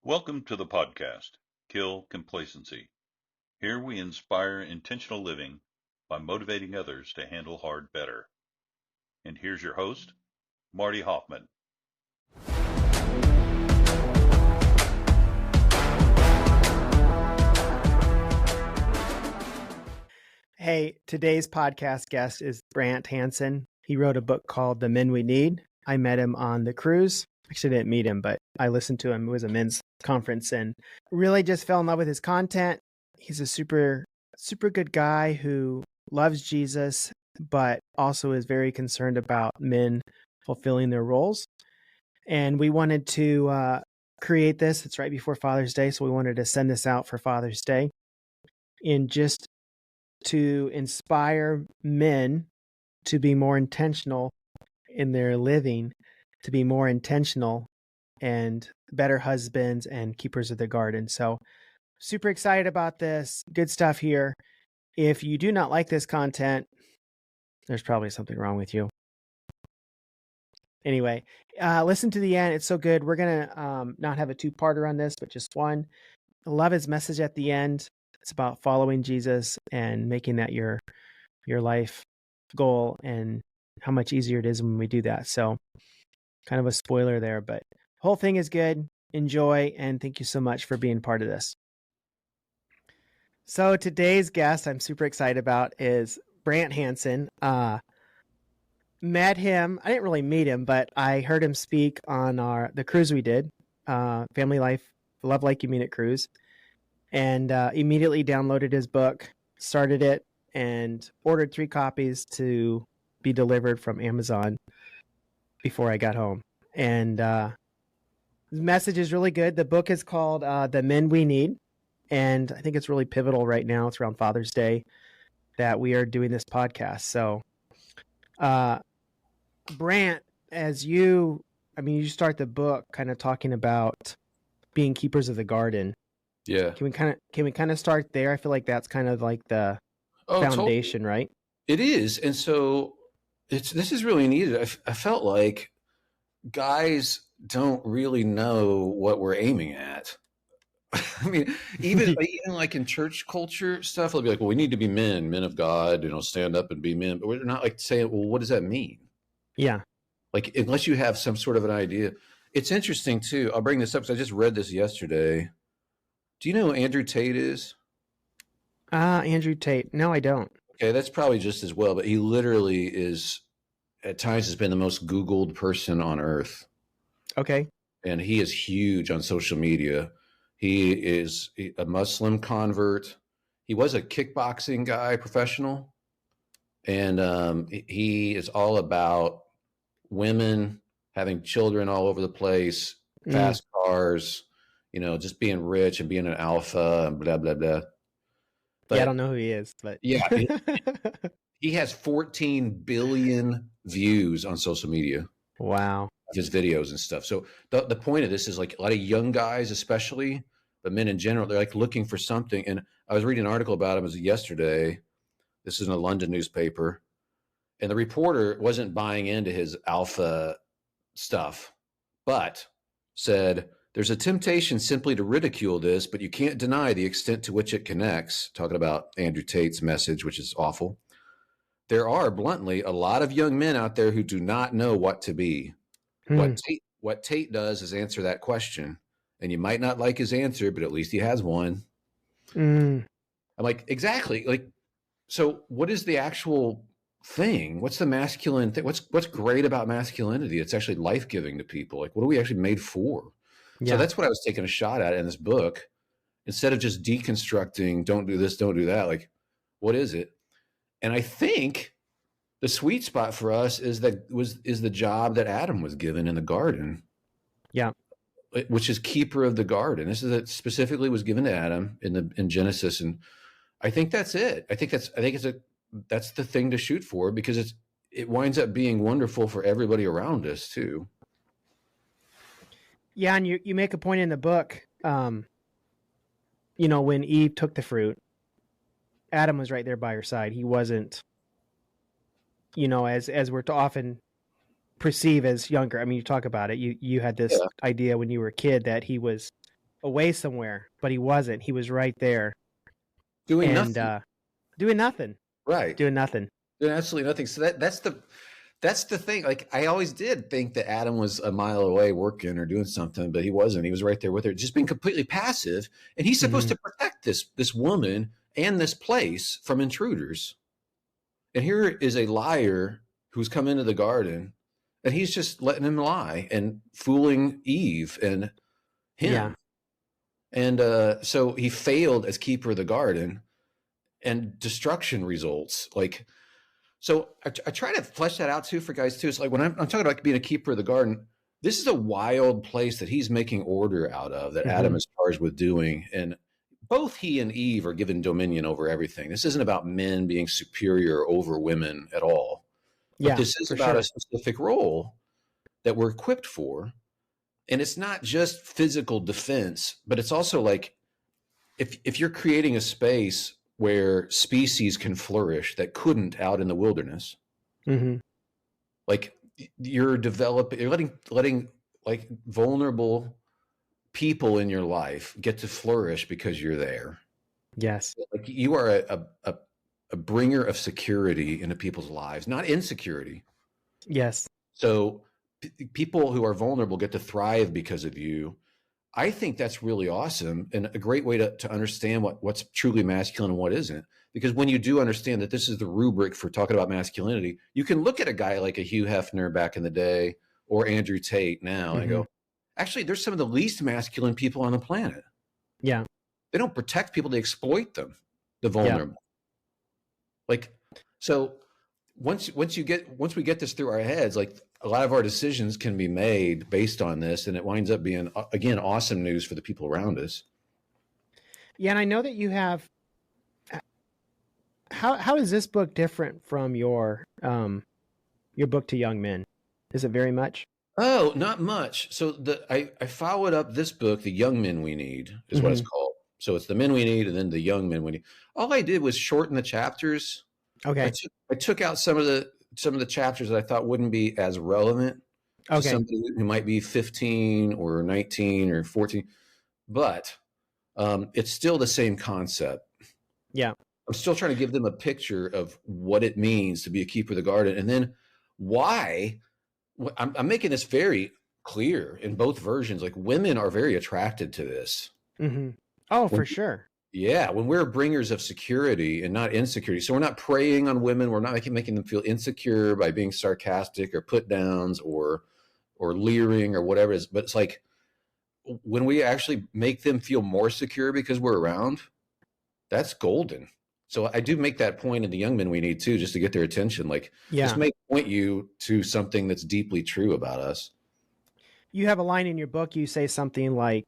Welcome to the podcast, Kill Complacency. Here we inspire intentional living by motivating others to handle hard better. And here's your host, Marty Hofmann. Hey, today's podcast guest is Brant Hansen. He wrote a book called The Men We Need. I met him on the cruise. Actually, didn't meet him, but I listened to him. It was a men's conference and really just fell in love with his content. He's a super good guy who loves Jesus, but also is very concerned about men fulfilling their roles. And we wanted to create this. It's right before Father's Day, so we wanted to send this out for Father's Day in just to inspire men to be more intentional in their living, to be more intentional and better husbands and keepers of the garden. So super excited about this. Good stuff here. If you do not like this content, there's probably something wrong with you. Anyway, listen to the end. It's so good. We're going to not have a two-parter on this, but just one. I love his message at the end. It's about following Jesus and making that your life goal and how much easier it is when we do that. So kind of a spoiler there, but the whole thing is good. Enjoy, and thank you so much for being part of this. So today's guest I'm super excited about is Brant Hansen. Met him. I didn't really meet him, but I heard him speak on the cruise we did, Family Life, Love Like You Mean It cruise. And immediately downloaded his book, started it, and ordered 3 copies to be delivered from Amazon before I got home. And the message is really good. The book is called The Men We Need, and I think it's really pivotal right now. It's around Father's Day that we are doing this podcast. So, Brant, you start the book kind of talking about being keepers of the garden. Yeah. Can we kind of start there? I feel like that's kind of like the foundation, totally. Right? It is. And so this is really needed. I felt like guys don't really know what we're aiming at. I mean, even like in church culture stuff, they'll be like, well, we need to be men of God, stand up and be men. But we're not like saying, well, what does that mean? Yeah. Like, unless you have some sort of an idea. It's interesting too. I'll bring this up because I just read this yesterday. Do you know who Andrew Tate is? Andrew Tate. No, I don't. Okay, that's probably just as well, but he literally is, at times, has been the most Googled person on earth. Okay. And he is huge on social media. He is a Muslim convert. He was a kickboxing guy, professional. And he is all about women having children all over the place, fast cars, just being rich and being an alpha and blah, blah, blah. But, yeah, I don't know who he is, but yeah, he has 14 billion views on social media. Wow. His videos and stuff. So the point of this is like a lot of young guys, especially, but men in general, they're like looking for something. And I was reading an article about him yesterday. This is in a London newspaper. And the reporter wasn't buying into his alpha stuff, but said, there's a temptation simply to ridicule this, but you can't deny the extent to which it connects. Talking about Andrew Tate's message, which is awful. There are, bluntly, a lot of young men out there who do not know what to be. What Tate does is answer that question. And you might not like his answer, but at least he has one. I'm like, exactly. Like, so what is the actual thing? What's the masculine thing? What's great about masculinity? It's actually life-giving to people. Like, what are we actually made for? Yeah. So that's what I was taking a shot at in this book. Instead of just deconstructing, don't do this, don't do that. Like, what is it? And I think the sweet spot for us is the job that Adam was given in the garden. Yeah. Which is keeper of the garden. This is it specifically was given to Adam in Genesis. And I think that's it. I think that's the thing to shoot for, because it winds up being wonderful for everybody around us too. Yeah, and you make a point in the book, when Eve took the fruit, Adam was right there by her side. He wasn't, as we're often perceive as younger. I mean, you talk about it. You had this idea when you were a kid that he was away somewhere, but he wasn't. He was right there Doing and nothing. doing nothing. Right. Doing nothing. Doing absolutely nothing. So that's the thing. Like, I always did think that Adam was a mile away working or doing something, but he wasn't. He was right there with her, just being completely passive. And he's supposed to protect this woman and this place from intruders. And here is a liar who's come into the garden, and he's just letting him lie and fooling Eve and him. Yeah. And so he failed as keeper of the garden, and destruction results. Like, so I try to flesh that out too for guys too. It's like when I'm talking about being a keeper of the garden, this is a wild place that he's making order out of, that Adam is charged with doing. And both he and Eve are given dominion over everything. This isn't about men being superior over women at all. But this is about a specific role that we're equipped for. And it's not just physical defense, but it's also like, if you're creating a space where species can flourish that couldn't out in the wilderness, like you're letting like vulnerable people in your life get to flourish because you're there. Yes. Like, you are a bringer of security into people's lives, not insecurity. Yes. So people who are vulnerable get to thrive because of you. I think that's really awesome, and a great way to understand what's truly masculine and what isn't. Because when you do understand that this is the rubric for talking about masculinity, you can look at a guy like a Hugh Hefner back in the day or Andrew Tate now and go, actually, there's some of the least masculine people on the planet. Yeah. They don't protect people, they exploit them, the vulnerable. Yeah. Like, so once we get this through our heads, like, a lot of our decisions can be made based on this, and it winds up being, again, awesome news for the people around us. Yeah, and I know that you have. How is this book different from your book to young men? Is it very much? Oh, not much. So I followed up this book, The Young Men We Need, is what it's called. So it's The Men We Need, and then The Young Men We Need. All I did was shorten the chapters. Okay. I took out some of the chapters that I thought wouldn't be as relevant to somebody who might be 15 or 19 or 14, but it's still the same concept. Yeah. I'm still trying to give them a picture of what it means to be a keeper of the garden, and then why. I'm making this very clear in both versions. Like, women are very attracted to this. Oh, for sure. Yeah, when we're bringers of security and not insecurity. So we're not preying on women. We're not making them feel insecure by being sarcastic or put downs or leering or whatever it is. But it's like, when we actually make them feel more secure because we're around, that's golden. So I do make that point in The Young Men We Need too, just to get their attention. Like, this may point you to something that's deeply true about us. You have a line in your book. You say something like,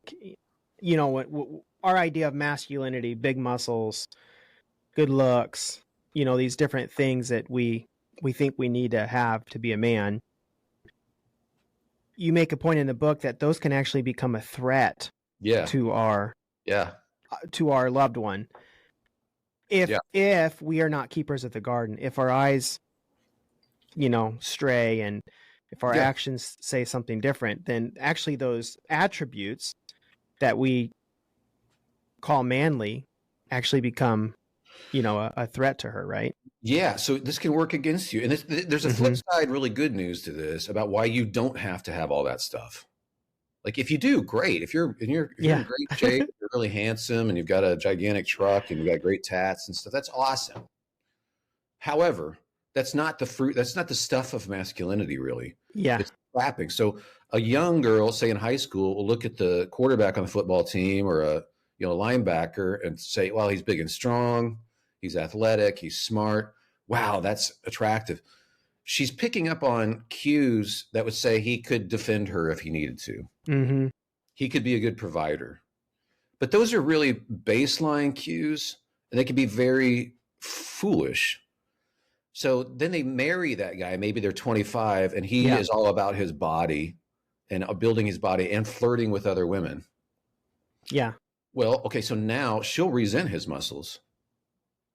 you know, our idea of masculinity, big muscles, good looks, you know, these different things that we think we need to have to be a man. You make a point in the book that those can actually become a threat to our loved one. If we are not keepers of the garden, if our eyes, you know, stray, and if our actions say something different, then actually those attributes that we call manly actually become, you know, a threat to her, right? Yeah. So this can work against you. And there's a flip side, really good news to this about why you don't have to have all that stuff. Like, if you do, great. If you're in great shape, you're really handsome, and you've got a gigantic truck, and you've got great tats and stuff, that's awesome. However, that's not the fruit. That's not the stuff of masculinity, really. Yeah. It's slapping. So a young girl, say in high school, will look at the quarterback on the football team or a linebacker and say, well, he's big and strong. He's athletic. He's smart. Wow, that's attractive. She's picking up on cues that would say he could defend her if he needed to. He could be a good provider. But those are really baseline cues, and they can be very foolish. So then they marry that guy. Maybe they're 25, and he is all about his body and building his body and flirting with other women. Yeah. Well, okay, so now she'll resent his muscles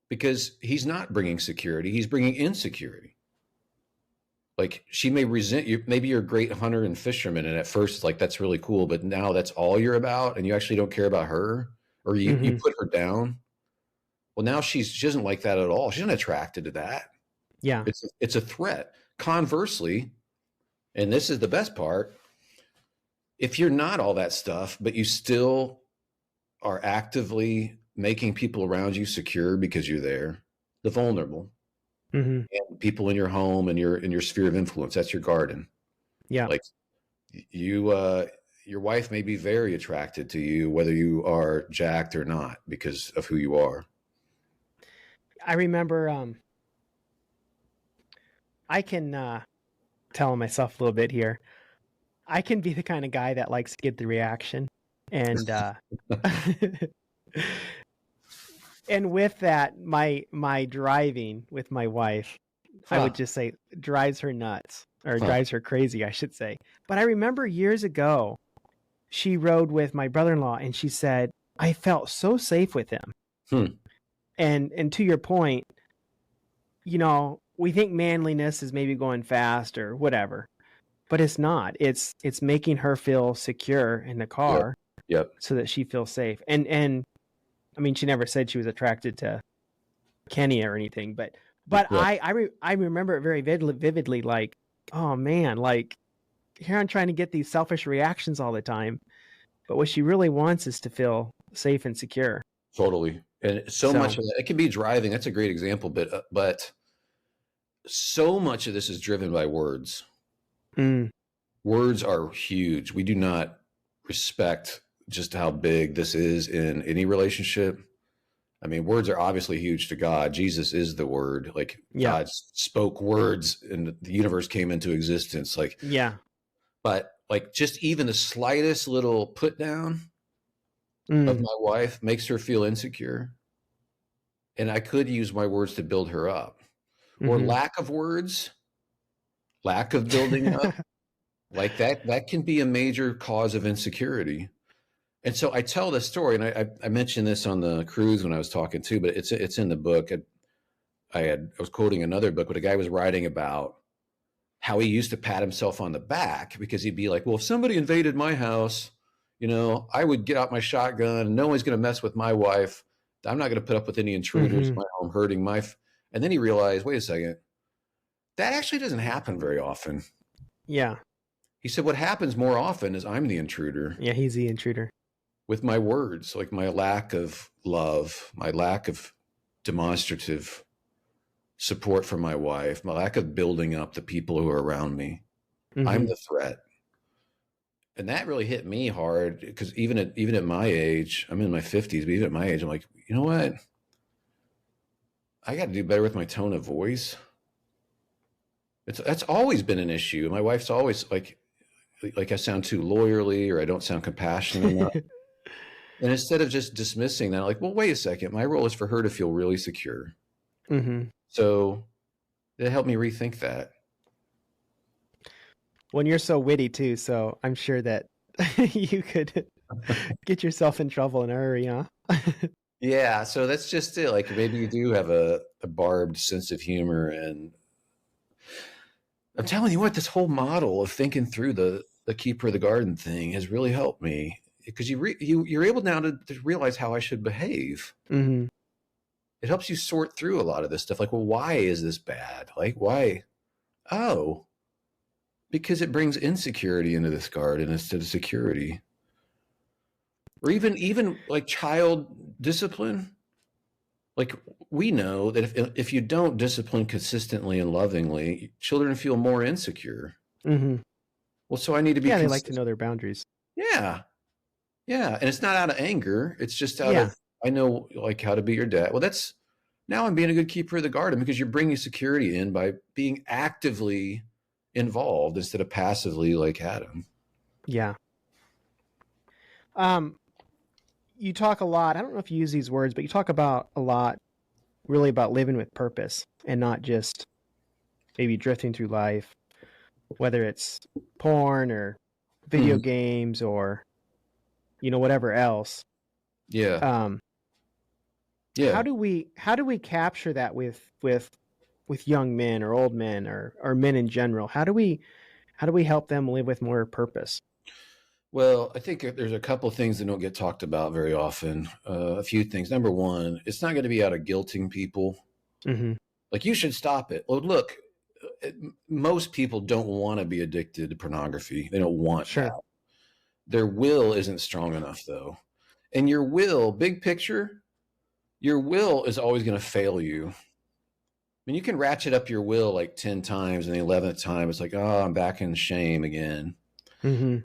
because he's not bringing security. He's bringing insecurity. Like she may resent you. Maybe you're a great hunter and fisherman, and at first it's like that's really cool, but now that's all you're about, and you actually don't care about her, or you Hmm. put her down. Well, now she doesn't like that at all. She's not attracted to that. Yeah. It's a threat. Conversely, and this is the best part, if you're not all that stuff, but you still are actively making people around you secure because you're there, the vulnerable, Hmm. and people in your home and your sphere of influence, that's your garden. Yeah. Like your wife may be very attracted to you whether you are jacked or not because of who you are. I remember I can tell myself a little bit here. I can be the kind of guy that likes to get the reaction. And and with that, my driving with my wife, I would just say drives her nuts, or drives her crazy, I should say. But I remember years ago, she rode with my brother-in-law and she said, I felt so safe with him. Hmm. And to your point, you know, we think manliness is maybe going fast or whatever, but it's not. It's making her feel secure in the car. Yep. So that she feels safe. And I mean, she never said she was attracted to Kenny or anything, but Yeah. I remember it very vividly, like, oh man, like here I'm trying to get these selfish reactions all the time, but what she really wants is to feel safe and secure. Totally. And so So, much of that, it can be driving. That's a great example, but so much of this is driven by words. mm, Words are huge. We do not respect just how big this is in any relationship. I mean, words are obviously huge to God. Jesus is the word. Like yeah, God spoke words and the universe came into existence. Like, yeah, but like just even the slightest little put down of mm, my wife makes her feel insecure. And I could use my words to build her up. Or mm-hmm. lack of words, lack of building up, like that can be a major cause of insecurity. And so I tell this story, and I mentioned this on the cruise when I was talking too, but it's in the book. I was quoting another book, but a guy was writing about how he used to pat himself on the back because he'd be like, well, if somebody invaded my house, you know, I would get out my shotgun and no one's going to mess with my wife. I'm not going to put up with any intruders in Mm-hmm. my home hurting and then he realized, wait a second, that actually doesn't happen very often. Yeah, He said, what happens more often is I'm the intruder yeah, he's the intruder. with my words, like my lack of love, my lack of demonstrative support for my wife, my lack of building up the people who are around me. I'm Mm-hmm. the threat. And that really hit me hard because even at my age, I'm in my 50s, but even at my age, I'm like, you know what? I got to do better with my tone of voice. That's always been an issue. My wife's always like I sound too lawyerly or I don't sound compassionate enough. And instead of just dismissing that, I'm like, well, wait a second. My role is for her to feel really secure. Mm-hmm. So it helped me rethink that. Well, you're so witty too, so I'm sure that you could get yourself in trouble in a hurry, huh? Yeah. So that's just it. Like maybe you do have a barbed sense of humor. And I'm telling you what, this whole model of thinking through the keeper of the garden thing has really helped me because you're able now to realize how I should behave. Mm-hmm. It helps you sort through a lot of this stuff. Like, well, why is this bad? Like, why? Oh, because it brings insecurity into this garden instead of security. Or even like child discipline. Like we know that if you don't discipline consistently and lovingly, children feel more insecure. Mm-hmm. Well, so I need to be Yeah, they like consistent. to know their boundaries. Yeah. Yeah. And it's not out of anger. It's just out Yeah. of, I know like how to be your dad. Well, that's now I'm being a good keeper of the garden because you're bringing security in by being actively involved instead of passively like Adam. Yeah. Um, you talk a lot. I don't know if you use these words, but you talk about a lot really about living with purpose and not just maybe drifting through life, whether it's porn or video Mhm. games or whatever else. Yeah. Um, Yeah. how do we capture that with with young men or old men or men in general? How do we help them live with more purpose? Well, I think there's a couple of things that don't get talked about very often. A few things. Number one, it's not going to be out of guilting people. Mm-hmm. Like, you should stop it. Well, look, most people don't want to be addicted to pornography. They don't want Sure. that. Their will isn't strong enough, though. And your will, big picture, your will is always going to fail you. I mean, you can ratchet up your will like 10 times, and the 11th time, it's like, oh, I'm back in shame again. Mm-hmm.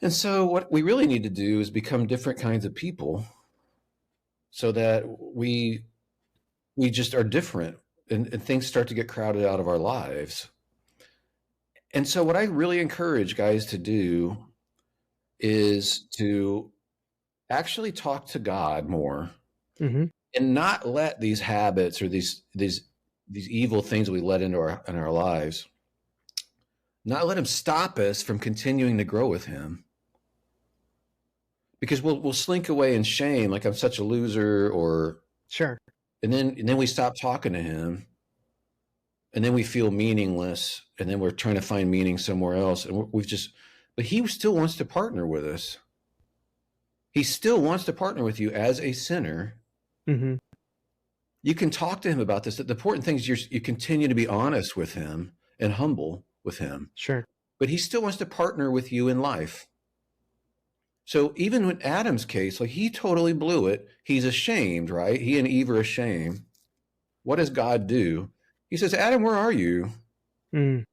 And so what we really need to do is become different kinds of people so that we just are different, and things start to get crowded out of our lives. And so what I really encourage guys to do is to actually talk to God more, Mm-hmm. and not let these habits or these evil things that we let into our lives, not let them stop us from continuing to grow with him. Because we'll slink away in shame, like I'm such a loser, or Sure. and then we stop talking to him, and then we feel meaningless, and then we're trying to find meaning somewhere else, and but he still wants to partner with us. He still wants to partner with you as a sinner. Mm-hmm. You can talk to him about this. The important thing is you continue to be honest with him and humble with him. Sure. But he still wants to partner with you in life. So even in Adam's case, like, he totally blew it. He's ashamed, right? He and Eve are ashamed. What does God do? He says, Adam, where are you? Mm.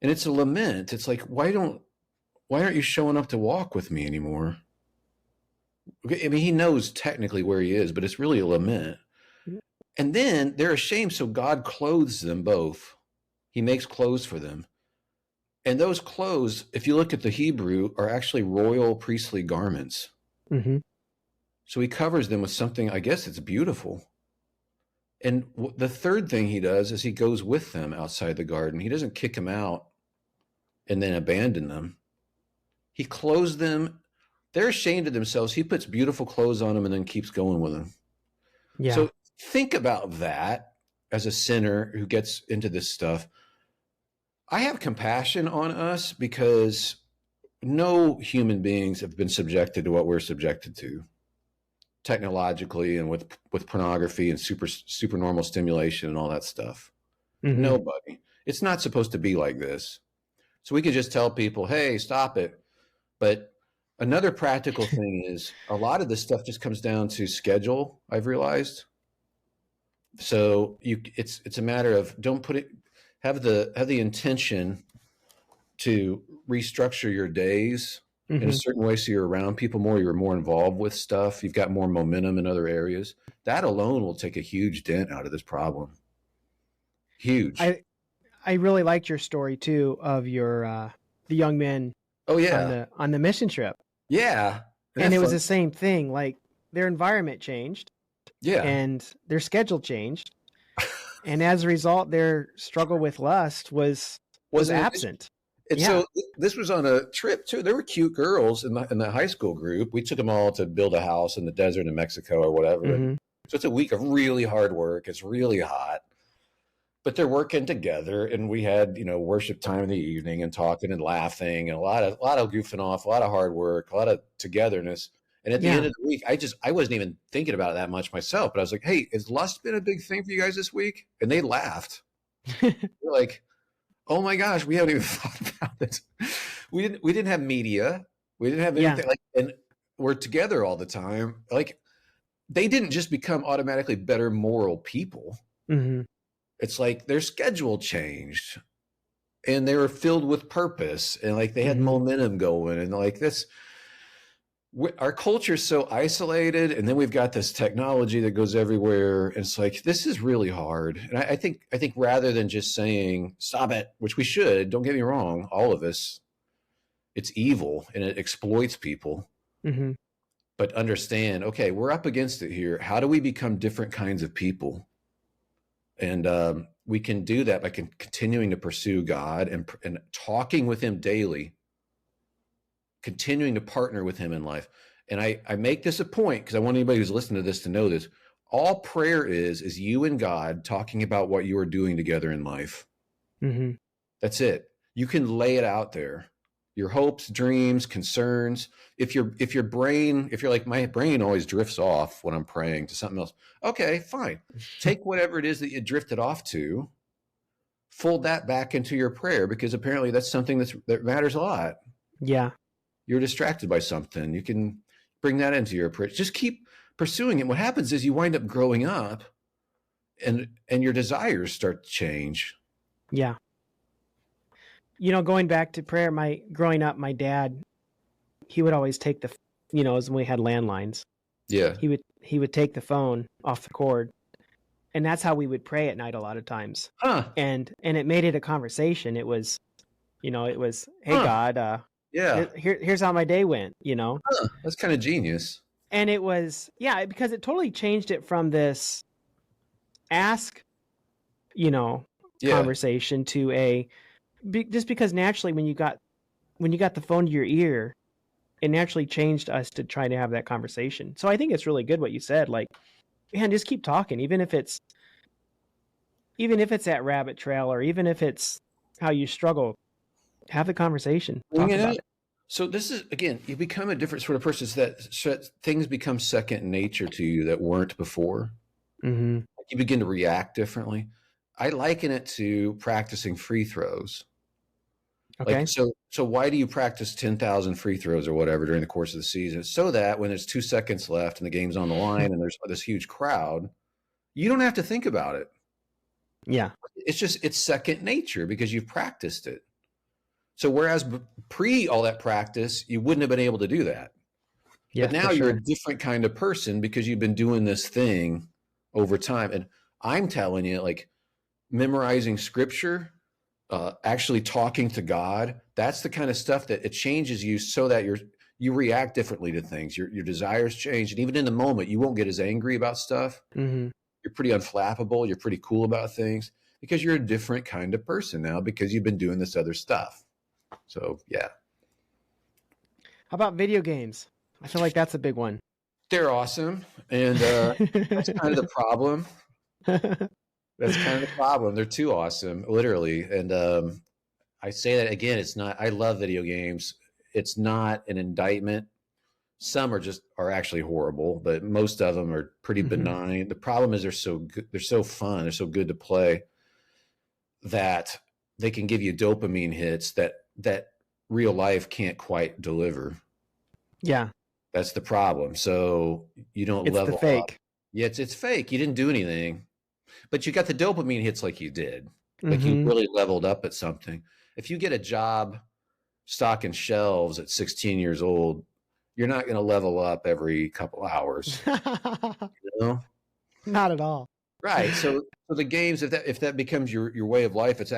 And it's a lament. It's like, why aren't you showing up to walk with me anymore? I mean, he knows technically where he is, but it's really a lament. And then they're ashamed, so God clothes them both. He makes clothes for them. And those clothes, if you look at the Hebrew, are actually royal priestly garments. Mm-hmm. So he covers them with something, I guess it's beautiful. And the third thing he does is he goes with them outside the garden. He doesn't kick them out and then abandon them. He clothes them. They're ashamed of themselves. He puts beautiful clothes on them and then keeps going with them. Yeah. So think about that as a sinner who gets into this stuff. I have compassion on us because no human beings have been subjected to what we're subjected to technologically and with pornography and super normal stimulation and all that stuff. Mm-hmm. Nobody. It's not supposed to be like this. So we could just tell people, hey, stop it. But another practical thing is a lot of this stuff just comes down to schedule, I've realized. So it's a matter of have the intention to restructure your days in a certain way, so you're around people more, you're more involved with stuff, you've got more momentum in other areas. That alone will take a huge dent out of this problem. Huge. I really liked your story too of your the young men. Oh yeah, on the mission trip. Yeah, and it was the same thing. Like, their environment changed. Yeah, and their schedule changed, and as a result, their struggle with lust was absent. And so this was on a trip too. There were cute girls in the high school group. We took them all to build a house in the desert in Mexico or whatever. Mm-hmm. So it's a week of really hard work. It's really hot, but they're working together. And we had, worship time in the evening and talking and laughing and a lot of goofing off, a lot of hard work, a lot of togetherness. And at the end of the week, I wasn't even thinking about it that much myself, but I was like, hey, has lust been a big thing for you guys this week? And they laughed. They're like, oh my gosh, we haven't even thought about this. We didn't have media. We didn't have anything and we're together all the time. Like, they didn't just become automatically better moral people. Mm-hmm. It's like their schedule changed and they were filled with purpose and like they had momentum going and like this. Our culture is so isolated, and then we've got this technology that goes everywhere. And it's like, this is really hard. And I think rather than just saying, stop it, which we should, don't get me wrong, all of us, it's evil and it exploits people. Mm-hmm. But understand, okay, we're up against it here. How do we become different kinds of people? And we can do that by continuing to pursue God and talking with him daily, continuing to partner with him in life. And I make this a point because I want anybody who's listening to this to know this. All prayer is you and God talking about what you are doing together in life. Mm-hmm. That's it. You can lay it out there. Your hopes, dreams, concerns. If you're like, my brain always drifts off when I'm praying to something else. Okay, fine. Take whatever it is that you drifted off to, fold that back into your prayer, because apparently that's something that matters a lot. Yeah. You're distracted by something. You can bring that into your prayer. Just keep pursuing it. What happens is you wind up growing up, and your desires start to change. Yeah. Going back to prayer, growing up, my dad, he would always take as when we had landlines, Yeah. he would take the phone off the cord, and that's how we would pray at night a lot of times. Huh. And it made it a conversation. It was, hey, God, yeah. Here's how my day went, Huh. That's kind of genius. And it was, because it totally changed it from this ask, conversation to just because naturally when you got the phone to your ear, it naturally changed us to try to have that conversation. So I think it's really good what you said. Like, man, just keep talking, even if it's that rabbit trail, or even if it's how you struggle, have the conversation. Talk about it. So this is, again, you become a different sort of person. So that things become second nature to you that weren't before. Mm-hmm. You begin to react differently. I liken it to practicing free throws. Okay. Like, so why do you practice 10,000 free throws or whatever during the course of the season? So that when there's 2 seconds left and the game's on the line and there's this huge crowd, you don't have to think about it. Yeah. It's second nature because you've practiced it. So whereas pre all that practice, you wouldn't have been able to do that. Yeah, but now you're a different kind of person because you've been doing this thing over time. And I'm telling you, like, memorizing scripture, actually talking to God, that's the kind of stuff that it changes you so that you react differently to things. Your desires change. And even in the moment, you won't get as angry about stuff. Mm-hmm. You're pretty unflappable. You're pretty cool about things because you're a different kind of person now because you've been doing this other stuff. So, yeah. How about video games? I feel like that's a big one. They're awesome. And that's kind of the problem. That's kind of the problem. They're too awesome, literally. And I say that again, I love video games. It's not an indictment. Some are actually horrible, but most of them are pretty benign. The problem is they're so good. They're so fun. They're so good to play that they can give you dopamine hits that real life can't quite deliver. Yeah. That's the problem. So you don't level the fake. up. Yeah, it's fake. You didn't do anything, but you got the dopamine hits like you did. Like you really leveled up at something. If you get a job stocking shelves at 16 years old, you're not going to level up every couple hours. Not at all. Right. So the games, if that becomes your way of life, it's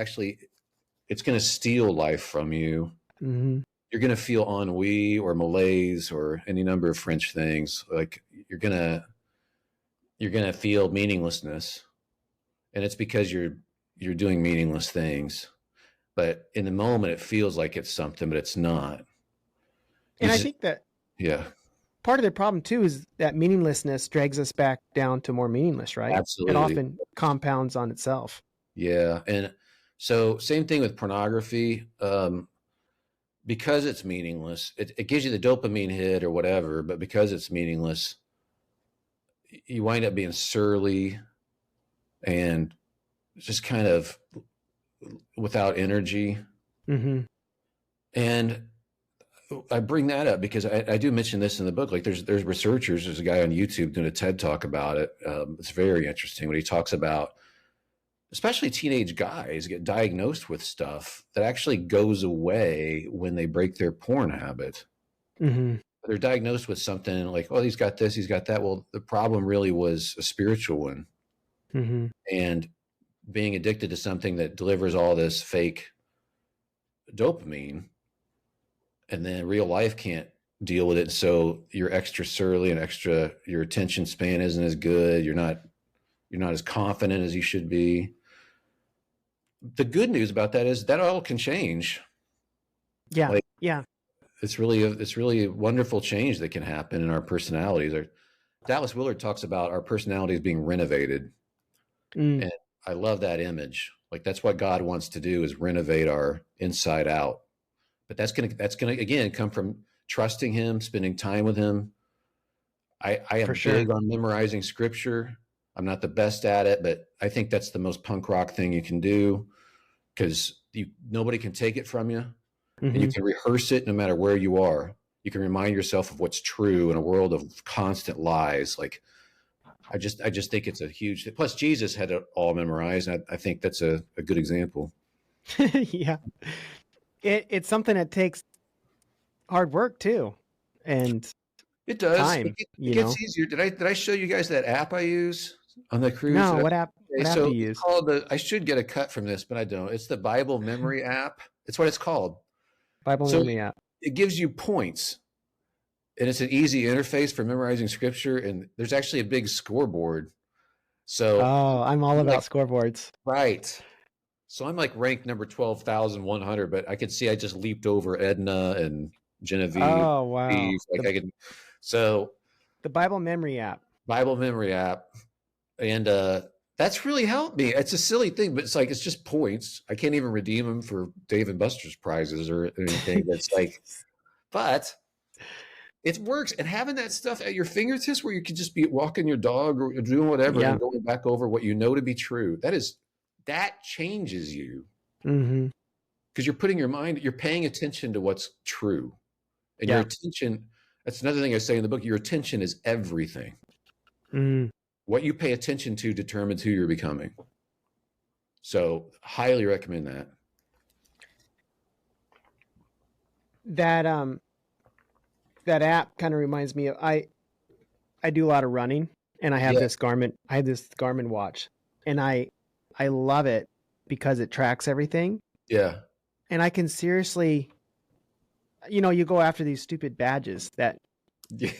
going to steal life from you. Mm-hmm. You're going to feel ennui or malaise or any number of French things. Like you're going to feel meaninglessness. And it's because you're doing meaningless things. But in the moment, it feels like it's something, but it's not. And I think that part of the problem, too, is that meaninglessness drags us back down to more meaningless, right? Absolutely. It often compounds on itself. Yeah. And so same thing with pornography. Because it's meaningless, it gives you the dopamine hit or whatever, but because it's meaningless, you wind up being surly and just kind of without energy. Mm-hmm. And I bring that up because I do mention this in the book. Like there's researchers, there's a guy on YouTube doing a TED talk about it. It's very interesting when he talks about, especially teenage guys get diagnosed with stuff that actually goes away when they break their porn habit. Mm-hmm. They're diagnosed with something like, oh, he's got this, he's got that. Well, the problem really was a spiritual one. Mm-hmm. And being addicted to something that delivers all this fake dopamine, and then real life can't deal with it. So you're extra surly and your attention span isn't as good. You're not as confident as you should be. The good news about that is that all can change. Yeah. It's really a wonderful change that can happen in our personalities. Dallas Willard talks about our personalities being renovated. Mm, And I love that image. Like that's what God wants to do, is renovate our inside out. But that's gonna again come from trusting him, spending time with him. I for am sure. big on memorizing scripture. I'm not the best at it, but I think that's the most punk rock thing you can do, because nobody can take it from you, and you Hmm. can rehearse it no matter where you are. You can remind yourself of what's true in a world of constant lies. Like I just think it's a huge. Plus, Jesus had it all memorized, and I think that's a good example. Yeah. It's something that takes hard work too, and It does. time, It you know? gets easier. Did I show you guys that app I use on the cruise? No, Okay, what app do so you it's use? called the. I should get a cut from this, but I don't. It's the Bible Memory app. It's what it's called. Bible So Memory app. it gives you points, and it's an easy interface for memorizing scripture. And there's actually a big scoreboard. So Oh, I'm all I'm about like, scoreboards. right. So I'm like ranked number 12,100, but I could see I just leaped over Edna and Genevieve, Oh, wow. Steve. Like I could. So The Bible Memory app. Bible Memory app, and that's really helped me. It's a silly thing, but it's like it's just points. I can't even redeem them for Dave and Buster's prizes or anything. That's like, but it works. And having that stuff at your fingertips, where you can just be walking your dog or doing whatever, Yeah. and going back over what you know to be true. That changes you, Hmm. because you're paying attention to what's true, and your Yeah. attention. That's another thing I say in the book. Your attention is everything. Mm. What you pay attention to determines who you're becoming. So highly recommend that. That app kind of reminds me of I do a lot of running, and I have Yeah. this Garmin watch, and I love it because it tracks everything, Yeah. and I can seriously, you go after these stupid badges that Yeah.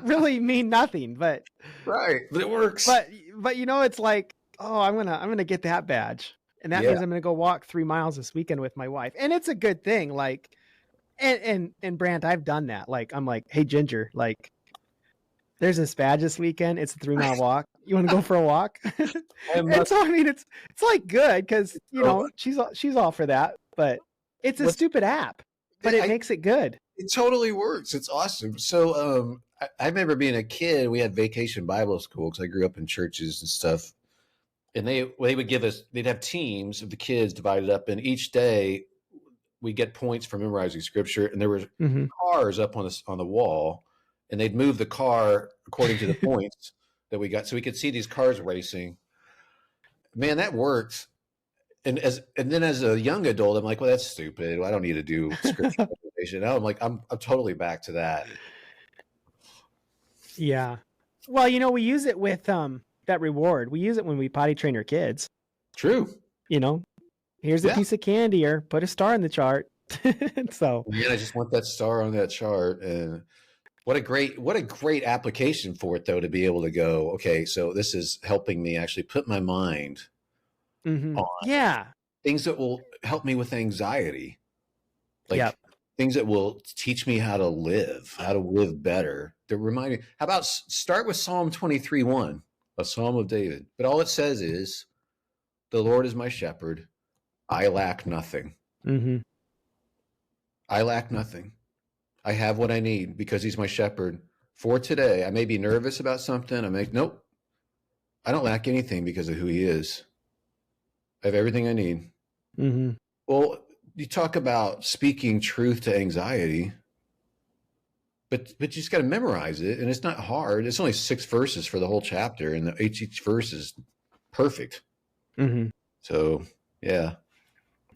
really mean nothing, but Right. But it works. but it's like, oh, I'm gonna get that badge, and that Yeah. means I'm gonna go walk 3 miles this weekend with my wife, and it's a good thing. Like, and Brant, I've done that. Like, I'm like, hey Ginger, like, there's this badge this weekend. It's a 3 mile walk. You want to go for a walk? And so, I mean, it's like good because she's all for that. But it's a stupid app, but it makes it good. It totally works. It's awesome. So I remember being a kid, we had vacation Bible school because I grew up in churches and stuff. And they would they'd have teams of the kids divided up, and each day we get points for memorizing scripture. And there were Mm-hmm. cars up on the wall, and they'd move the car according to the points that we got, so we could see these cars racing. Man, that worked. And then as a young adult, I'm like, well, that's stupid. I don't need to do scripture memorization. Now I'm like, I'm totally back to that. Yeah. Well, we use it with that reward. We use it when we potty train our kids. True. Here's a piece of candy, or put a star in the chart. So man, I just want that star on that chart. And what a great application for it, though, to be able to go, okay, so this is helping me actually put my mind mm-hmm. on Yeah, things that will help me with anxiety, like Yep. things that will teach me how to live better. To remind me, how about start with Psalm 23:1, a Psalm of David. But all it says is, "The Lord is my shepherd; I lack nothing. Mm-hmm. I lack nothing. I have what I need because He's my shepherd. For today, I may be nervous about something. Nope, I don't lack anything because of who He is. I have everything I need." Mm-hmm. Well, you talk about speaking truth to anxiety, but you just got to memorize it, and it's not hard. It's only 6 verses for the whole chapter, and each verse is perfect. Mm-hmm. So yeah,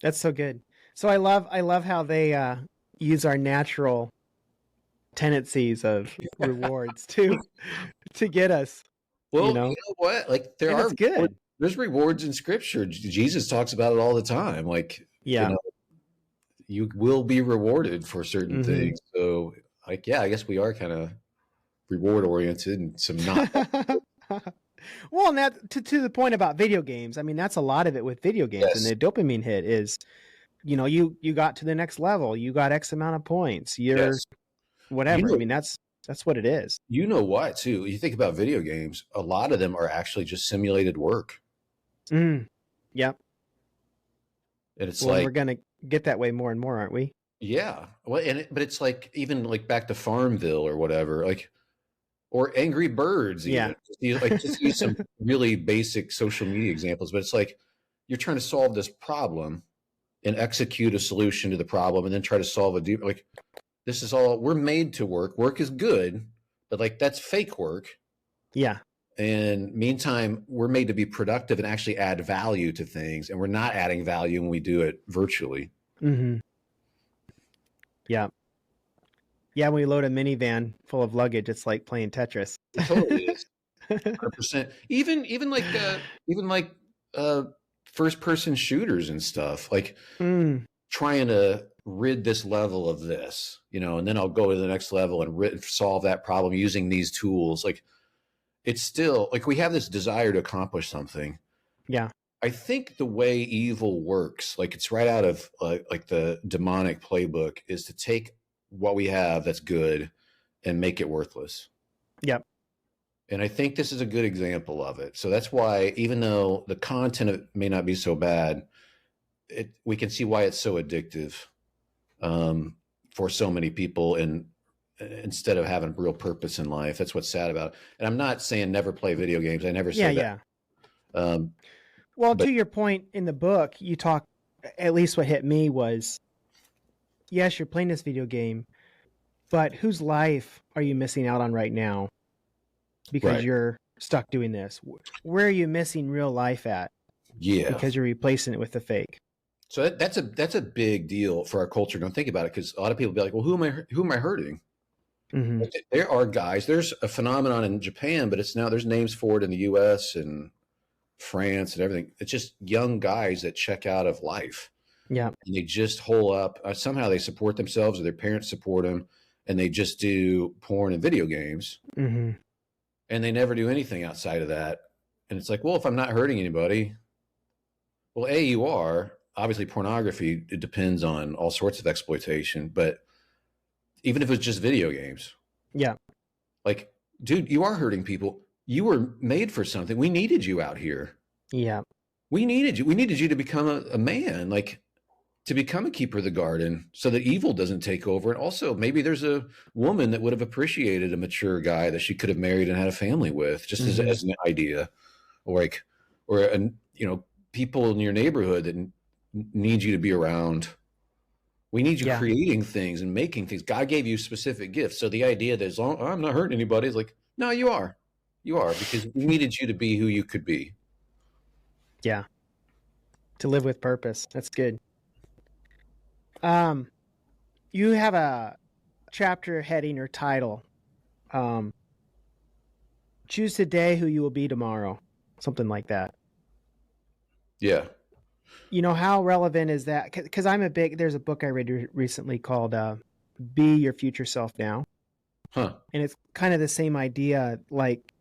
That's so good. So I love how they use our natural tendencies of rewards to get us. well, you know what? Like It's good. There's rewards in Scripture. Jesus talks about it all the time. Like, Yeah. You will be rewarded for certain Mm-hmm. things. So, like, yeah, I guess we are kind of reward oriented and some not. Well, and that to the point about video games. I mean, that's a lot of it with video games, Yes. and the dopamine hit is, you got to the next level, you got X amount of points, you're Yes. whatever. You know- I mean, that's That's what it is. You know why, too. You think about video games, a lot of them are actually just simulated work. Yep. And it's Well, like, we're going to get that way more and more, aren't we? yeah. Well, but it's like, even like back to Farmville or whatever, like, or Angry Birds, even. Yeah. Just use some really basic social media examples, but it's like you're trying to solve this problem and execute a solution to the problem and then try to solve like, this is all, we're made to work. Work is good, but like that's fake work. Yeah. And meantime, we're made to be productive and actually add value to things. And we're not adding value when we do it virtually. Mm-hmm. Yeah. Yeah, when we load a minivan full of luggage, it's like playing Tetris. It totally is. 100%. Even like first person shooters and stuff, like trying to rid this level of this, and then I'll go to the next level and solve that problem using these tools. Like, it's still like we have this desire to accomplish something. Yeah. I think the way evil works, like it's right out of like the demonic playbook, is to take what we have that's good and make it worthless. Yep. And I think this is a good example of it. So that's why, even though the content of it may not be so bad, we can see why it's so addictive for so many people. And instead of having real purpose in life, that's what's sad about it. And I'm not saying never play video games. I never say that. Yeah. Well, to your point in the book, you talk, at least what hit me was, yes, you're playing this video game, but whose life are you missing out on right now because you're stuck doing this? Where are you missing real life at? Yeah. Because you're replacing it with the fake. So that's a big deal for our culture. Don't think about it, because a lot of people be like, well, who am I hurting? Mm-hmm. There are guys, there's a phenomenon in Japan, but there's names for it in the US and France and everything. It's just young guys that check out of life. Yeah. And they just hole up. Somehow they support themselves, or their parents support them, and they just do porn and video games. Mm-hmm. And they never do anything outside of that. And it's like, well, if I'm not hurting anybody, well, you are. Obviously, pornography, it depends on all sorts of exploitation. But even if it's just video games. Yeah. Like, dude, you are hurting people. You were made for something. We needed you out here. Yeah. We needed you. We needed you to become a man, like to become a keeper of the garden, so that evil doesn't take over. And also, maybe there's a woman that would have appreciated a mature guy that she could have married and had a family with, just as an idea, or people in your neighborhood that need you to be around. We need you creating things and making things. God gave you specific gifts. So the idea that I'm not hurting anybody is like, no, you are. You are, because we needed you to be who you could be. Yeah. To live with purpose. That's good. You have a chapter heading or title. Choose today who you will be tomorrow. Something like that. Yeah. How relevant is that? Because there's a book I read recently called Be Your Future Self Now. Huh. And it's kind of the same idea. Like,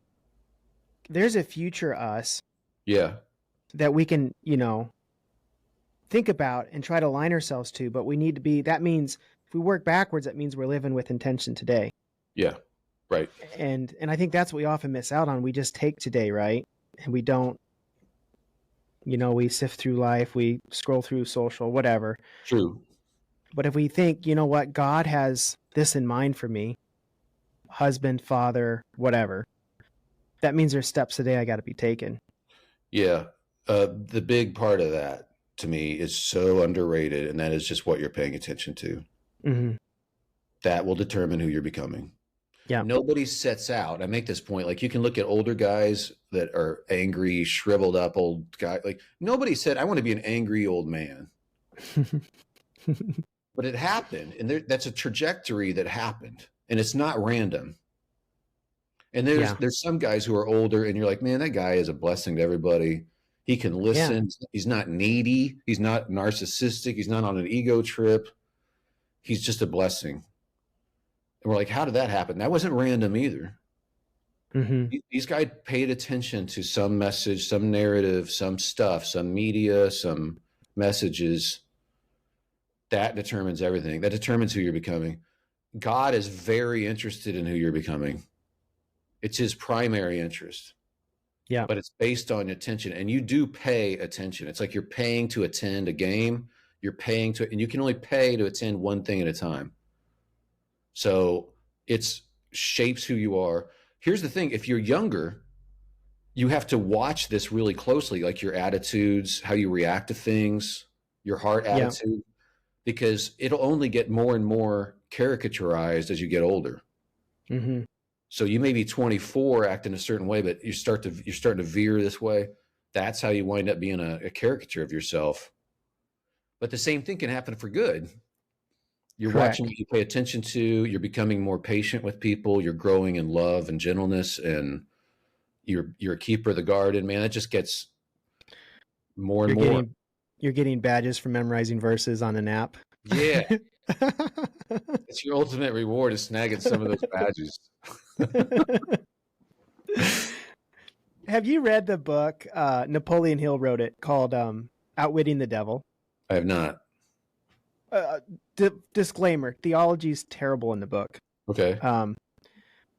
there's a future us. Yeah. That we can, think about and try to align ourselves to, but we need to be, that means if we work backwards, that means we're living with intention today. Yeah. Right. And I think that's what we often miss out on. We just take today, right? And we don't, we sift through life, we scroll through social, whatever. True. But if we think, you know what, God has this in mind for me, husband, father, whatever, that means there's steps today I got to be taken. Yeah. The big part of that, to me, is so underrated, and that is just what you're paying attention to. Mm-hmm. That will determine who you're becoming. Yeah. Nobody sets out. I make this point. Like, you can look at older guys that are angry, shriveled up old guy. Like, nobody said, I want to be an angry old man. But it happened. And that's a trajectory that happened. And it's not random. And there's some guys who are older, and you're like, man, that guy is a blessing to everybody. He can listen. Yeah. He's not needy. He's not narcissistic. He's not on an ego trip. He's just a blessing. And we're like, how did that happen? That wasn't random either. Mm-hmm. These guys paid attention to some message, some narrative, some stuff, some media, some messages. That determines everything. That determines who you're becoming. God is very interested in who you're becoming. It's his primary interest. Yeah. But it's based on attention, and you do pay attention. It's like you're paying to attend a game. You're paying to, and you can only pay to attend one thing at a time. So it shapes who you are. Here's the thing. If you're younger, you have to watch this really closely, like your attitudes, how you react to things, your heart attitude, because it'll only get more and more caricaturized as you get older. Mm-hmm. So you may be 24 acting a certain way, but you're starting to veer this way. That's how you wind up being a caricature of yourself. But the same thing can happen for good. You're Correct. watching what you pay attention to. You're becoming more patient with people. You're growing in love and gentleness, and you're a keeper of the garden. Man, it just gets more and more. You're getting badges for memorizing verses on an app. Yeah. It's your ultimate reward is snagging some of those badges. Have you read the book? Napoleon Hill wrote it, called Outwitting the Devil. I have not. Disclaimer: theology's terrible in the book. Okay.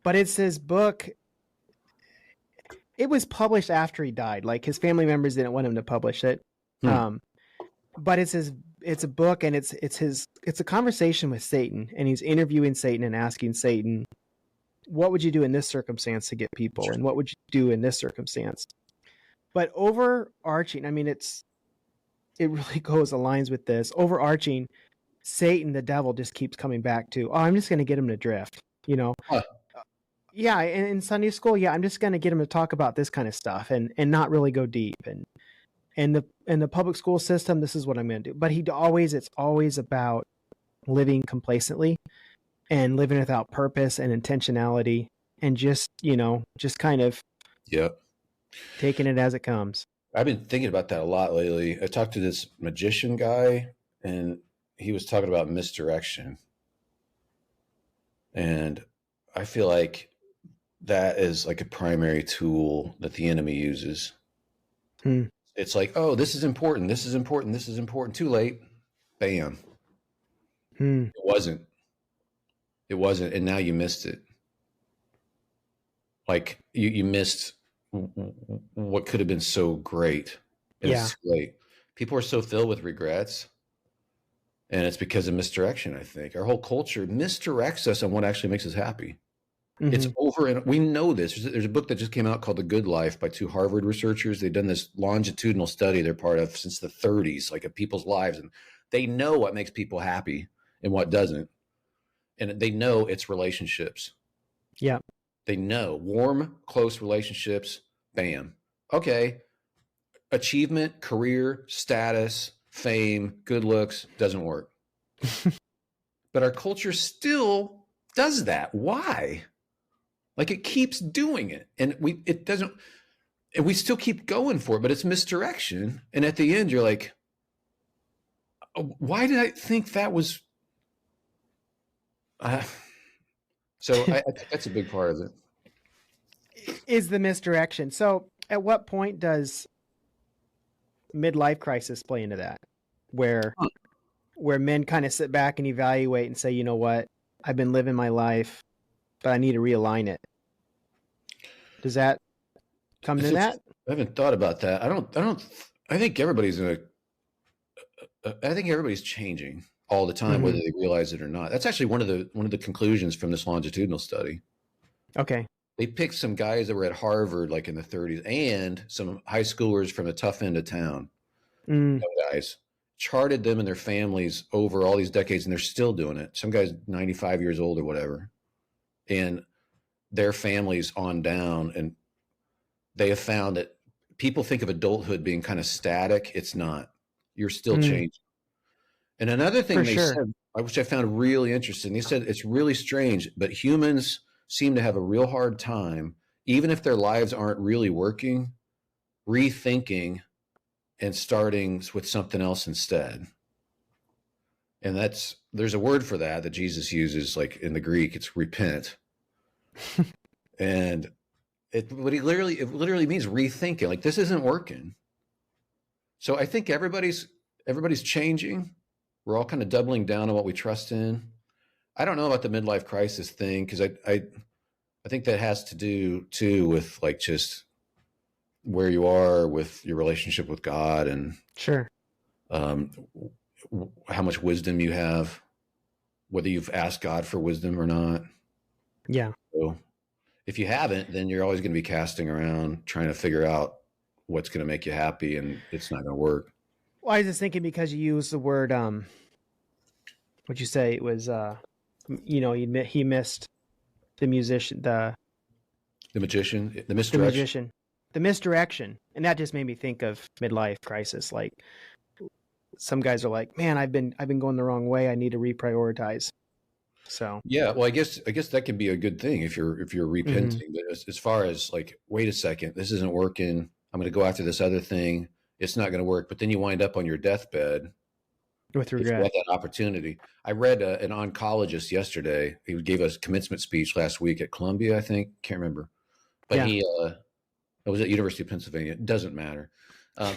But it's his book. It was published after he died. Like, his family members didn't want him to publish it. But it's a book, and it's a conversation with Satan, and he's interviewing Satan and asking Satan, what would you do in this circumstance to get people? And what would you do in this circumstance? But overarching, I mean, it really aligns with this. Overarching, Satan, the devil, just keeps coming back to, I'm just going to get him to drift, you know? Yeah, in Sunday school, I'm just going to get him to talk about this kind of stuff and not really go deep. And in the public school system, this is what I'm going to do. But it's always about living complacently and living without purpose and intentionality, and just kind of taking it as it comes. I've been thinking about that a lot lately. I talked to this magician guy, and he was talking about misdirection. And I feel like that is like a primary tool that the enemy uses. It's like, oh, this is important. This is important. This is important. Too late. Bam. It wasn't. And now you missed it. Like you missed what could have been so great. And it's too late. People are so filled with regrets. And it's because of misdirection, I think. Our whole culture misdirects us on what actually makes us happy. It's over, and we know this. There's a book that just came out called The Good Life by 2 Harvard researchers. They've done this longitudinal study they're part of since the 30s, like of people's lives. And they know what makes people happy and what doesn't. And they know it's relationships. Yeah. They know warm, close relationships. Bam. Okay. Achievement, career, status, fame, good looks doesn't work. But our culture still does that. Why? Like, it keeps doing it, and it doesn't, and we still keep going for it, but it's misdirection. And at the end, you're like, why did I think that was? So I think that's a big part of it. Is the misdirection. So at what point does midlife crisis play into that? Where men kind of sit back and evaluate and say, you know what, I've been living my life, but I need to realign it. Does that come to that? I haven't thought about that. I think everybody's changing all the time, whether they realize it or not. That's actually one of the conclusions from this longitudinal study. Okay. They picked some guys that were at Harvard, like in the 30s, and some high schoolers from the tough end of town. Young guys, charted them and their families over all these decades, and they're still doing it. Some guys 95 years old or whatever, and their families on down. And they have found that people think of adulthood being kind of static. It's not. You're still changing. And another thing said, which I found really interesting, they said it's really strange, but humans seem to have a real hard time, even if their lives aren't really working, rethinking and starting with something else instead. And there's a word for that Jesus uses, like in the Greek, it's repent. And it literally means rethinking, like, this isn't working. So I think everybody's changing. We're all kind of doubling down on what we trust in. I don't know about the midlife crisis thing, because I think that has to do too with like just where you are with your relationship with God, and Sure. um, how much wisdom you have, whether you've asked God for wisdom or not. Yeah. So if you haven't, then you're always going to be casting around trying to figure out what's going to make you happy, and it's not going to work. Well, I was just thinking because you used the word, what'd you say? It was, he missed the musician, The magician, the the misdirection. magician, the misdirection. And that just made me think of midlife crisis. Like some guys are like, man, I've been going the wrong way. I need to reprioritize. So, Yeah, well, I guess that can be a good thing if you're repenting. But as far as like, wait a second, this isn't working. I'm going to go after this other thing. It's not going to work. But then you wind up on your deathbed with if you regret. had that opportunity. I read an oncologist yesterday. He gave us a commencement speech last week at Columbia, I think. Can't remember. But Yeah. he it was at University of Pennsylvania. It doesn't matter. But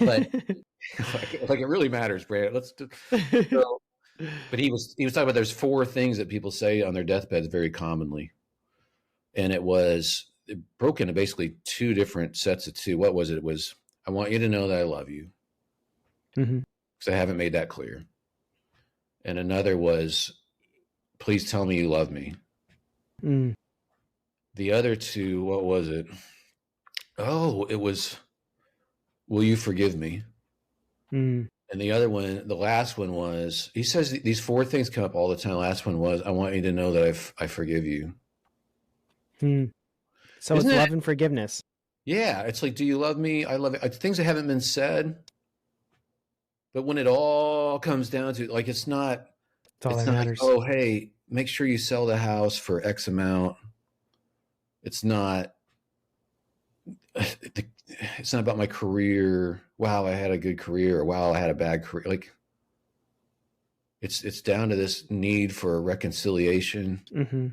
like it really matters, Brad. So, but he was talking about there's 4 things that people say on their deathbeds very commonly, and it broke into basically 2 different sets of 2. What was it? It was, I want you to know that I love you, Mm-hmm. because I haven't made that clear. And another was, please tell me you love me. Mm. The other 2, what was it? Oh, it was, will you forgive me? Mm. And the other one, the last one was, he says these 4 things come up all the time. The last one was, I want you to know that I forgive you. Mm. So Isn't it's love and forgiveness. Yeah. It's like, do you love me? I love it. Things that haven't been said. But when it all comes down to, like, it's not That's all that like, matters. oh, hey, make sure you sell the house for X amount. It's not about my career. Wow, I had a good career, or wow, I had a bad career. Like, it's down to this need for reconciliation, Mm-hmm.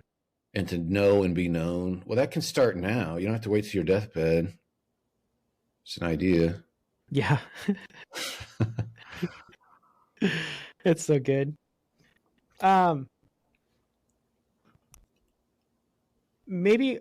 and to know and be known. Well, that can start now. You don't have to wait to your deathbed. It's an idea. Yeah. It's so good. Maybe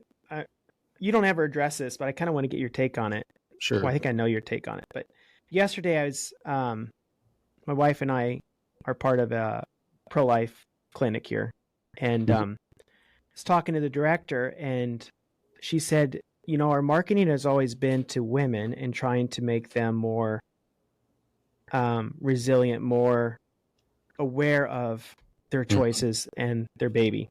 you don't ever address this, but I kind of want to get your take on it. Sure. Well, I think I know your take on it. But yesterday, I was, my wife and I are part of a pro-life clinic here, and I was talking to the director, and she said, our marketing has always been to women and trying to make them more resilient, more aware of their choices and their baby.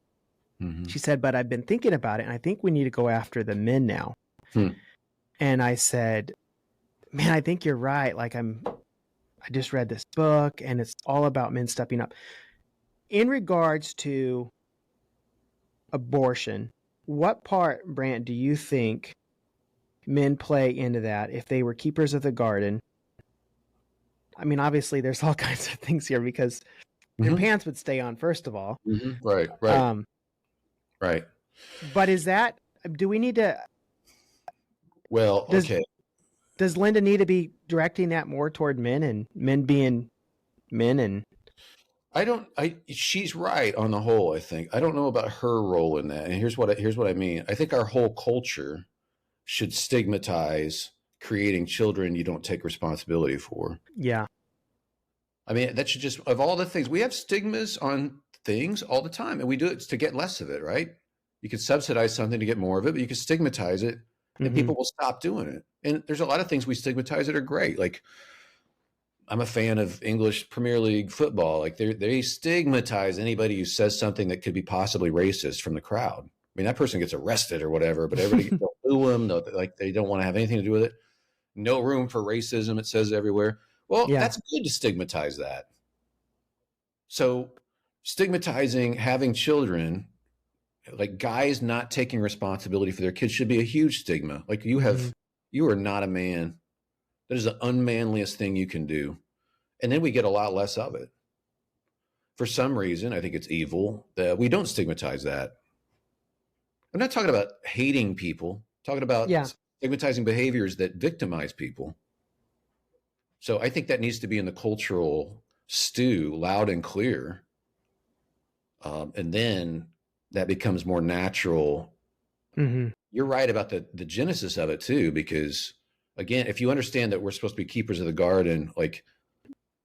Mm-hmm. She said, but I've been thinking about it, and I think we need to go after the men now. And I said, man, I think you're right. Like I just read this book, and it's all about men stepping up. In regards to abortion, what part, Brant, do you think men play into that if they were keepers of the garden? I mean, obviously, there's all kinds of things here, because their pants would stay on, first of all. Mm-hmm. Right. Right. But do we need to... Well, okay. Does Linda need to be directing that more toward men, and men being men? And she's right on the whole, I think. I don't know about her role in that. And here's what I mean. I think our whole culture should stigmatize creating children you don't take responsibility for. Yeah. I mean, that should just, of all the things, we have stigmas on things all the time, and we do it to get less of it, right? You could subsidize something to get more of it, but you could stigmatize it, and people will stop doing it. And there's a lot of things we stigmatize that are great. Like, I'm a fan of English Premier League football. Like, they stigmatize anybody who says something that could be possibly racist from the crowd. I mean, that person gets arrested or whatever, but everybody they'll boo them. Like, they don't want to have anything to do with it. No room for racism, it says everywhere. Well, that's good to stigmatize that. So stigmatizing having children, like guys not taking responsibility for their kids, should be a huge stigma. Like, you are not a man. That is the unmanliest thing you can do. And then we get a lot less of it. For some reason, I think it's evil that we don't stigmatize that. I'm not talking about hating people, I'm talking about stigmatizing behaviors that victimize people. So I think that needs to be in the cultural stew, loud and clear. And then that becomes more natural. Mm-hmm. You're right about the genesis of it too, because again, if you understand that we're supposed to be keepers of the garden, like,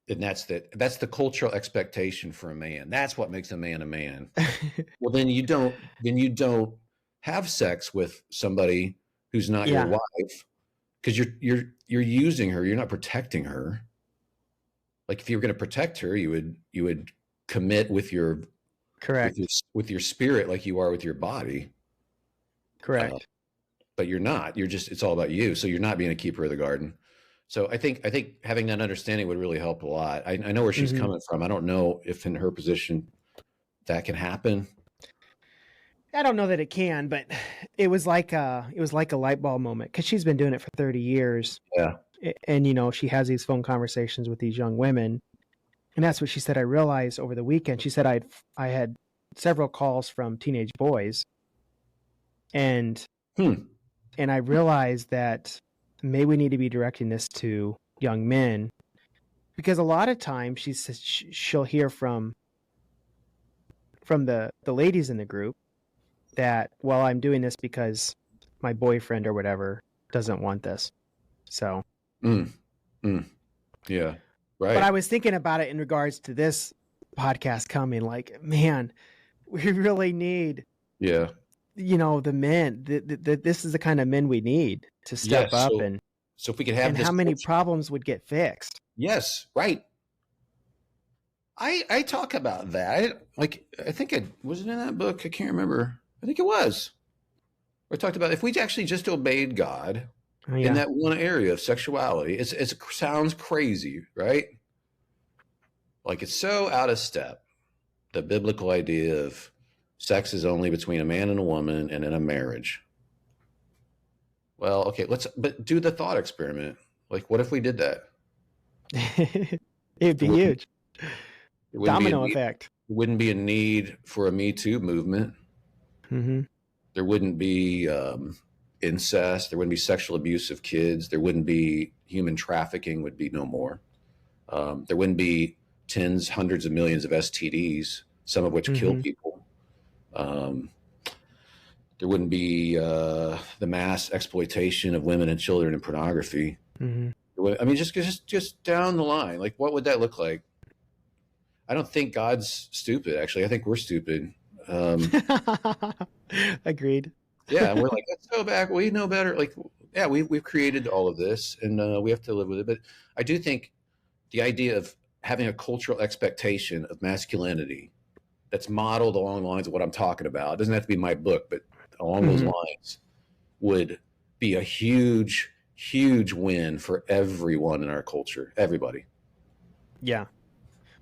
and that's the cultural expectation for a man. That's what makes a man a man. Well, then you don't have sex with somebody who's not your Yeah. wife, because you're using her. You're not protecting her. Like, if you were going to protect her, you would commit with your Correct. with your spirit, like you are with your body. Correct. But you're not. You're just, it's all about you. So you're not being a keeper of the garden. So I think having that understanding would really help a lot. I know where she's coming from. I don't know if in her position that can happen. I don't know that it can, but it was like a light bulb moment, because she's been doing it for 30 years. Yeah. And, she has these phone conversations with these young women. And that's what she said. I realized over the weekend, she said I had several calls from teenage boys. And I realized that maybe we need to be directing this to young men, because a lot of times she says she'll hear from the ladies in the group that, well, I'm doing this because my boyfriend or whatever doesn't want this. So, yeah, right. But I was thinking about it in regards to this podcast coming, like, man, we really need, the men, this is the kind of men we need to step up. So if we could have and this how many culture, problems would get fixed. Yes, right. I talk about that. I think it was it in that book. I can't remember. I think it was. I talked about if we actually just obeyed God in that one area of sexuality. It sounds crazy, right? Like, it's so out of step. The biblical idea of sex is only between a man and a woman and in a marriage. Well, okay, but do the thought experiment. Like, what if we did that? It'd be huge. Domino effect. There wouldn't be a need for a Me Too movement. Mm-hmm. There wouldn't be incest. There wouldn't be sexual abuse of kids. There wouldn't be human trafficking. Would be no more. There wouldn't be tens, hundreds of millions of STDs, some of which kill people. There wouldn't be the mass exploitation of women and children in pornography. I mean, just down the line, like, what would that look like? I don't think God's stupid. Actually, I think we're stupid. Agreed. Yeah, and we're like, let's go back. We know better. Like, yeah, we've created all of this, and we have to live with it. But I do think the idea of having a cultural expectation of masculinity that's modeled along the lines of what I'm talking about, it doesn't have to be my book, but along those lines, would be a huge, huge win for everyone in our culture. Everybody. Yeah.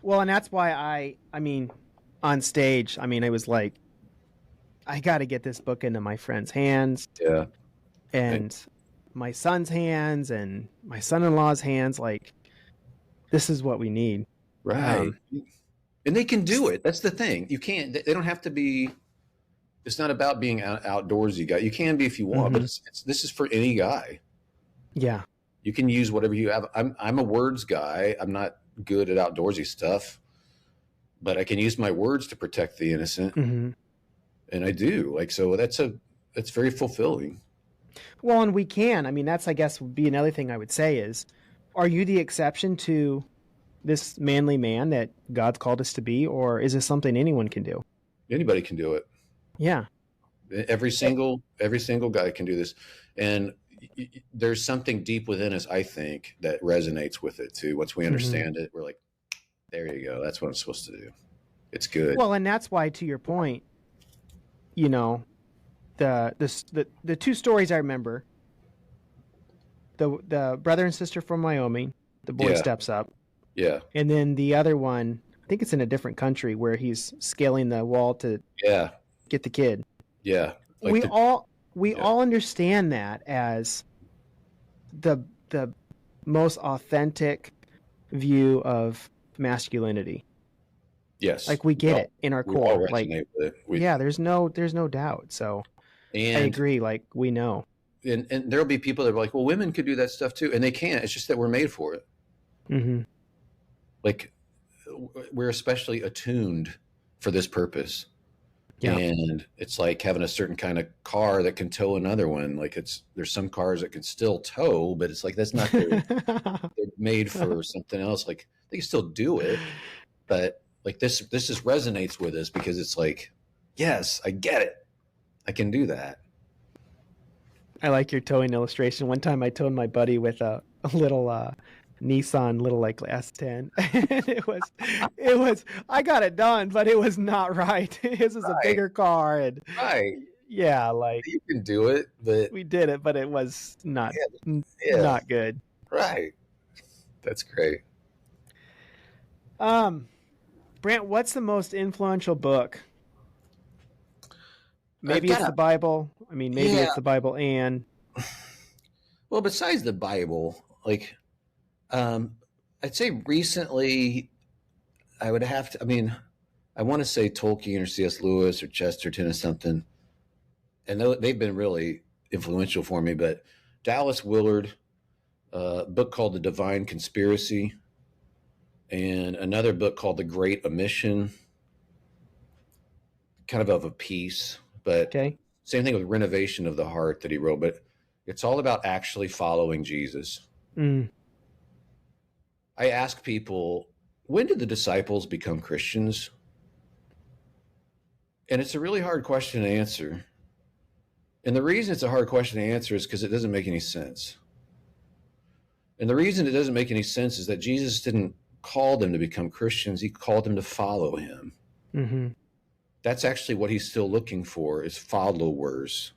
Well, and that's why I mean, on stage, I mean, I was like, I got to get this book into my friend's hands. Yeah. And my son's hands and my son-in-law's hands. Like, this is what we need. Right. And they can do it. That's the thing. You can't, they don't have to be, it's not about being outdoorsy guy. You can be if you want, but this is for any guy. Yeah. You can use whatever you have. I'm a words guy. I'm not good at outdoorsy stuff, but I can use my words to protect the innocent. And I do. Like, so that's very fulfilling. Well, and we can. I mean, that's, I guess, would be another thing I would say is, are you the exception to this manly man that God's called us to be, or is this something anyone can do? Anybody can do it. Yeah. Every single guy can do this. And there's something deep within us, I think, that resonates with it too. Once we understand it, we're like, there you go. That's what I'm supposed to do. It's good. Well, and that's why, to your point, you know, the two stories I remember, the brother and sister from Wyoming, the boy steps up. Yeah. And then the other one, I think it's in a different country, where he's scaling the wall to get the kid. Yeah. Like we all understand that as the most authentic view of masculinity. Yes. Like, we get it in our core. Like, there's no doubt. So I agree. Like, we know. And there'll be people that are like, well, women could do that stuff too. And they can't. It's just that we're made for it. Like, we're especially attuned for this purpose. Yeah. And it's like having a certain kind of car that can tow another one. Like there's some cars that can still tow, but it's like that's not they're made for something else. Like they can still do it, but like this just resonates with us because it's like, yes, I get it. I can do that. I like your towing illustration. One time I towed my buddy with a little Nissan little like S10. And it was I got it done, but it was not right. His was a bigger car and Right. yeah, like You can do it, but we did it, but it was not yeah. not good. Right. That's great. Brant, what's the most influential book? Maybe it's the Bible. I mean, maybe it's the Bible and well, besides the Bible, like I'd say recently I would have to, I mean, I want to say Tolkien or C.S. Lewis or Chesterton or something. And they've been really influential for me, but Dallas Willard, a book called The Divine Conspiracy, and another book called The Great Omission, kind of a piece, but same thing with Renovation of the Heart that he wrote, but it's all about actually following Jesus. I ask people, when did the disciples become Christians? And it's a really hard question to answer. And the reason it's a hard question to answer is because it doesn't make any sense. And the reason it doesn't make any sense is that Jesus didn't call them to become Christians. He called them to follow him. Mm-hmm. That's actually what he's still looking for, is followers.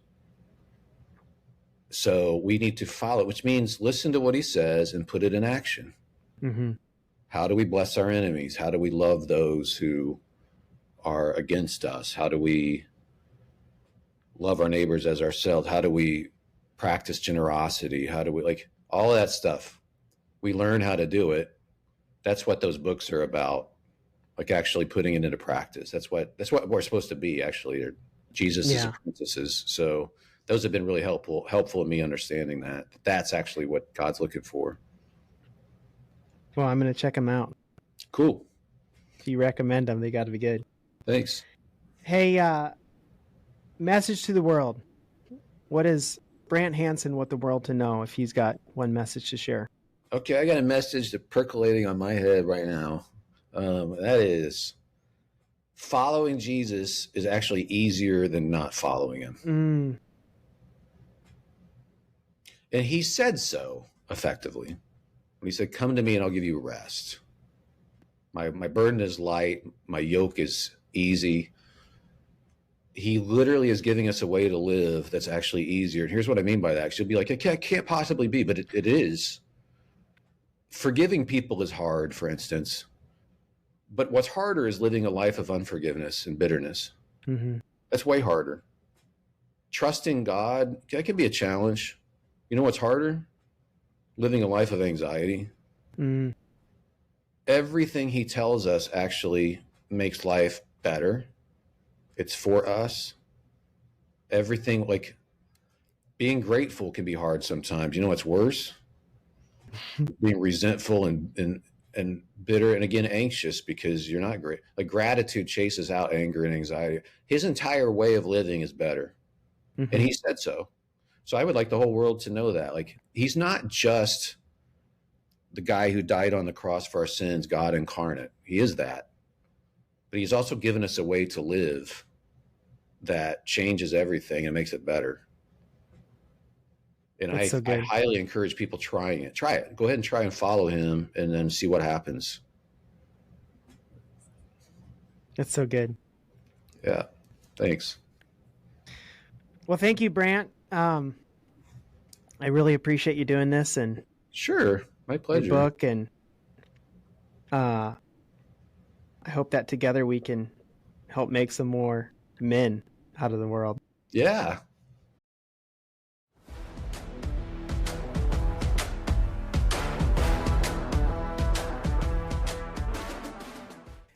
So we need to follow, which means listen to what he says and put it in action. Mm-hmm. How do we bless our enemies? How do we love those who are against us? How do we love our neighbors as ourselves? How do we practice generosity? How do we, like, all of that stuff? We learn how to do it. That's what those books are about, like actually putting it into practice. That's what we're supposed to be, actually. Jesus' apprentices. So those have been really helpful in me understanding that. That's actually what God's looking for. Well, I'm going to check them out. Cool. If you recommend them, they got to be good. Thanks. Hey, message to the world. What is Brant Hansen want the world to know if he's got one message to share? Okay, I got a message that's percolating on my head right now. That is, following Jesus is actually easier than not following him. And he said so effectively. When he said, come to me and I'll give you rest. My burden is light. My yoke is easy. He literally is giving us a way to live that's actually easier. And here's what I mean by that. You'll be like, it can't possibly be, but it is. Forgiving people is hard, for instance. But what's harder is living a life of unforgiveness and bitterness. Mm-hmm. That's way harder. Trusting God, that can be a challenge. You know what's harder? Living a life of anxiety. Mm. Everything he tells us actually makes life better. It's for us. Everything, like being grateful can be hard sometimes. You know what's worse? Being resentful and bitter, and again, anxious because you're not great. Like gratitude chases out anger and anxiety. His entire way of living is better. Mm-hmm. And he said so. So I would like the whole world to know that. Like, he's not just the guy who died on the cross for our sins, God incarnate. He is that. But he's also given us a way to live that changes everything and makes it better. And I highly encourage people trying it. Try it. Go ahead and try and follow him and then see what happens. That's so good. Yeah. Thanks. Well, thank you, Brant. I really appreciate you doing this, and sure, my pleasure. Your book, and I hope that together we can help make some more men out of the world. Yeah.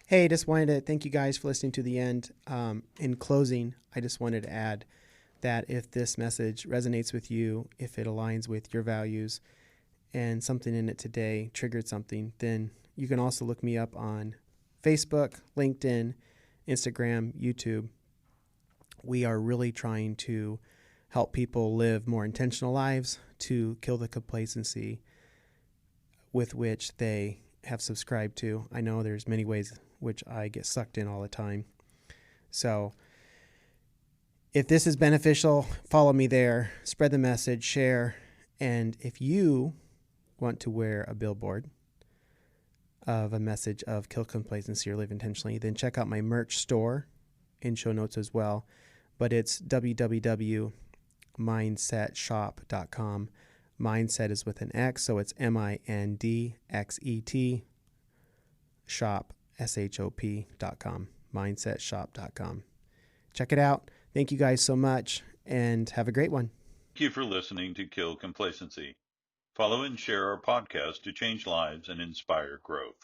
Hey, just wanted to thank you guys for listening to the end. In closing, I just wanted to add that if this message resonates with you, if it aligns with your values, and something in it today triggered something, then you can also look me up on Facebook, LinkedIn, Instagram, YouTube. We are really trying to help people live more intentional lives to kill the complacency with which they have subscribed to. I know there's many ways which I get sucked in all the time. So if this is beneficial, follow me there, spread the message, share. And if you want to wear a billboard of a message of kill complacency or live intentionally, then check out my merch store in show notes as well. But it's www.mindsetshop.com. Mindset is with an X, so it's MINDXET shop, SHOP.com, mindsetshop.com. Check it out. Thank you guys so much, and have a great one. Thank you for listening to Kill Complacency. Follow and share our podcast to change lives and inspire growth.